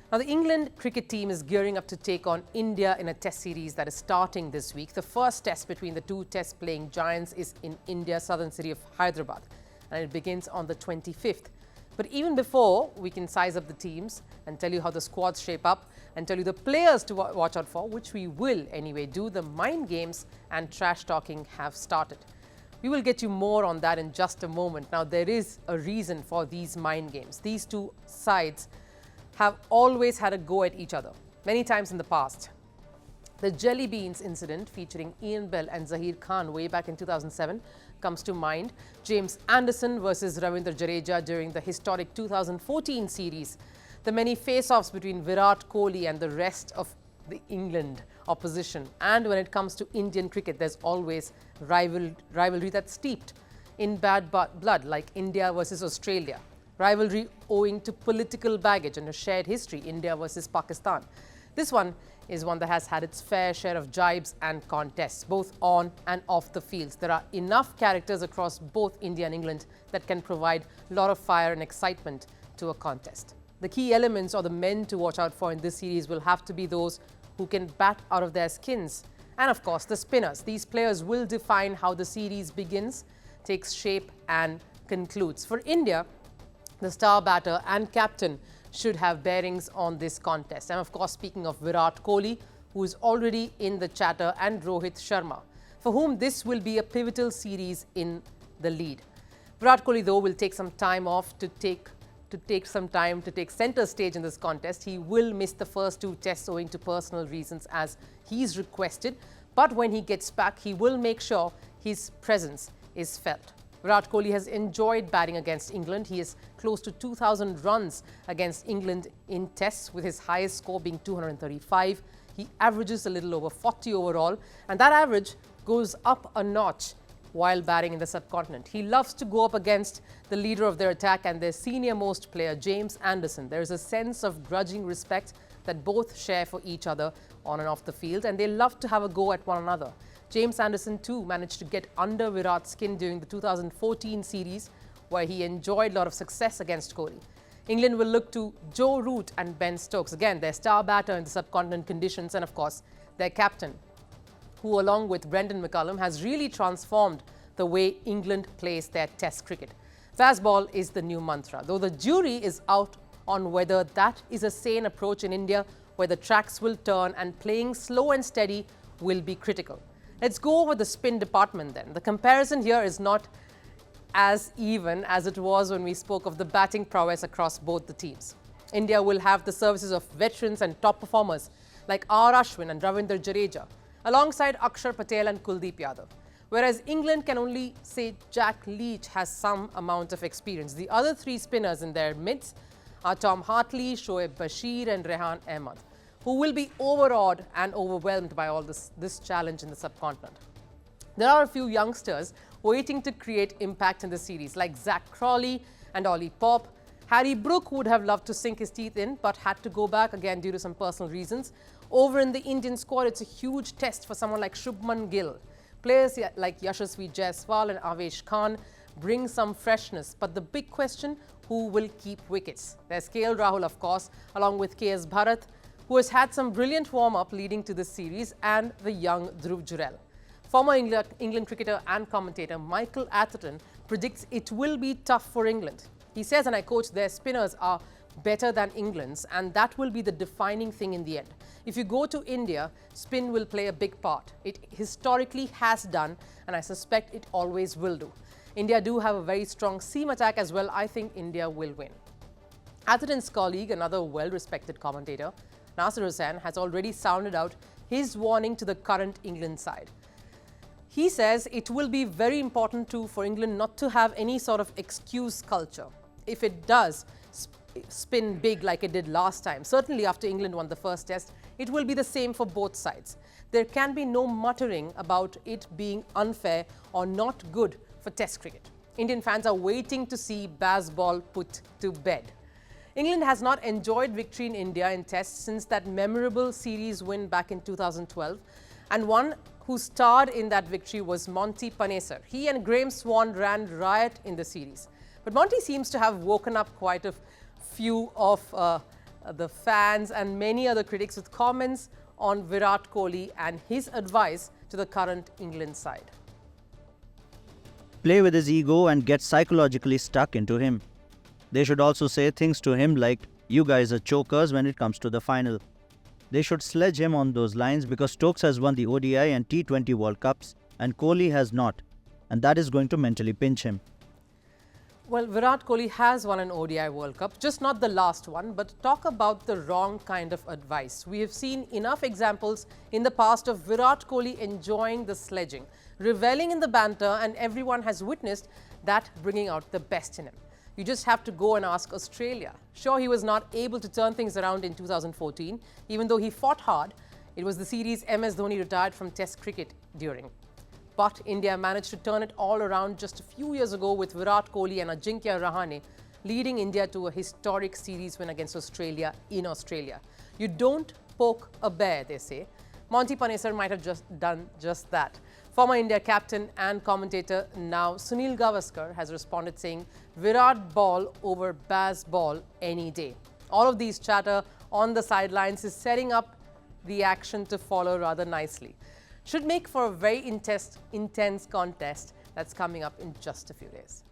Now, the England cricket team is gearing up to take on India in a test series that is starting this week. The first test between the two test-playing giants is in India's southern city of Hyderabad, and it begins on the 25th. But even before we can size up the teams and tell you how the squads shape up and tell you the players to watch out for, which we will anyway do, the mind games and trash talking have started. We will get you more on that in just a moment. Now, there is a reason for these mind games. These two sides have always had a go at each other, many times in the past. The Jelly Beans incident featuring Ian Bell and Zahir Khan way back in 2007 comes to mind. James Anderson versus Ravindra Jadeja during the historic 2014 series. The many face-offs between Virat Kohli and the rest of the England opposition. And when it comes to Indian cricket, there's always rivalry that's steeped in bad blood, like India versus Australia. Rivalry owing to political baggage and a shared history, India versus Pakistan. This one is one that has had its fair share of jibes and contests, both on and off the fields. There are enough characters across both India and England that can provide a lot of fire and excitement to a contest. The key elements or the men to watch out for in this series will have to be those who can bat out of their skins. And of course, the spinners. These players will define how the series begins, takes shape and concludes. For India, the star batter and captain should have bearings on this contest. And of course, speaking of Virat Kohli, who is already in the chatter, and Rohit Sharma, for whom this will be a pivotal series in the lead. Virat Kohli, though, will take some time off to take center stage in this contest. He will miss the first two tests owing to personal reasons as he's requested. But when he gets back, he will make sure his presence is felt. Virat Kohli has enjoyed batting against England. He is close to 2,000 runs against England in tests, with his highest score being 235. He averages a little over 40 overall, and that average goes up a notch while batting in the subcontinent. He loves to go up against the leader of their attack and their senior-most player, James Anderson. There is a sense of grudging respect that both share for each other on and off the field, and they love to have a go at one another. James Anderson too managed to get under Virat's skin during the 2014 series, where he enjoyed a lot of success against Kohli. England will look to Joe Root and Ben Stokes, again their star batter in the subcontinent conditions, and of course their captain, who along with Brendan McCullum has really transformed the way England plays their test cricket. Fastball is the new mantra, though the jury is out on whether that is a sane approach in India, where the tracks will turn and playing slow and steady will be critical. Let's go over the spin department then. The comparison here is not as even as it was when we spoke of the batting prowess across both the teams. India will have the services of veterans and top performers like R. Ashwin and Ravindra Jadeja, alongside Akshar Patel and Kuldeep Yadav. Whereas England can only say Jack Leach has some amount of experience. The other three spinners in their midst are Tom Hartley, Shoaib Bashir and Rehan Ahmed, who will be overawed and overwhelmed by all this challenge in the subcontinent. There are a few youngsters waiting to create impact in the series, like Zach Crawley and Ollie Pope. Harry Brook would have loved to sink his teeth in, but had to go back again due to some personal reasons. Over in the Indian squad, it's a huge test for someone like Shubman Gill. Players like Yashasvi Jaiswal and Avesh Khan bring some freshness, but the big question, who will keep wickets? There's KL Rahul, of course, along with KS Bharat, who has had some brilliant warm-up leading to this series, and the young Dhruv Jurel. Former England cricketer and commentator Michael Atherton predicts it will be tough for England. He says, and I quote, their spinners are better than England's, and that will be the defining thing in the end. If you go to India, spin will play a big part. It historically has done, and I suspect it always will do. India do have a very strong seam attack as well. I think India will win. Atherton's colleague, another well-respected commentator, Nasir Hussain, has already sounded out his warning to the current England side. He says it will be very important for England not to have any sort of excuse culture. If it does spin big like it did last time, certainly after England won the first test, it will be the same for both sides. There can be no muttering about it being unfair or not good for test cricket. Indian fans are waiting to see baseball put to bed. England has not enjoyed victory in India in tests since that memorable series win back in 2012, and one who starred in that victory was Monty Panesar. He and Graeme Swann ran riot in the series. But Monty seems to have woken up quite a few of the fans and many other critics with comments on Virat Kohli and his advice to the current England side. Play with his ego and get psychologically stuck into him. They should also say things to him like, "You guys are chokers when it comes to the final." They should sledge him on those lines because Stokes has won the ODI and T20 World Cups and Kohli has not, and that is going to mentally pinch him. Well, Virat Kohli has won an ODI World Cup, just not the last one, but talk about the wrong kind of advice. We have seen enough examples in the past of Virat Kohli enjoying the sledging, reveling in the banter, and everyone has witnessed that bringing out the best in him. You just have to go and ask Australia. Sure, he was not able to turn things around in 2014, even though he fought hard. It was the series MS Dhoni retired from Test cricket during. But India managed to turn it all around just a few years ago with Virat Kohli and Ajinkya Rahane leading India to a historic series win against Australia in Australia. You don't poke a bear, they say. Monty Panesar might have just done just that. Former India captain and commentator now Sunil Gavaskar has responded saying, "Virat ball over Baz ball any day." All of these chatter on the sidelines is setting up the action to follow rather nicely. Should make for a very intense contest that's coming up in just a few days.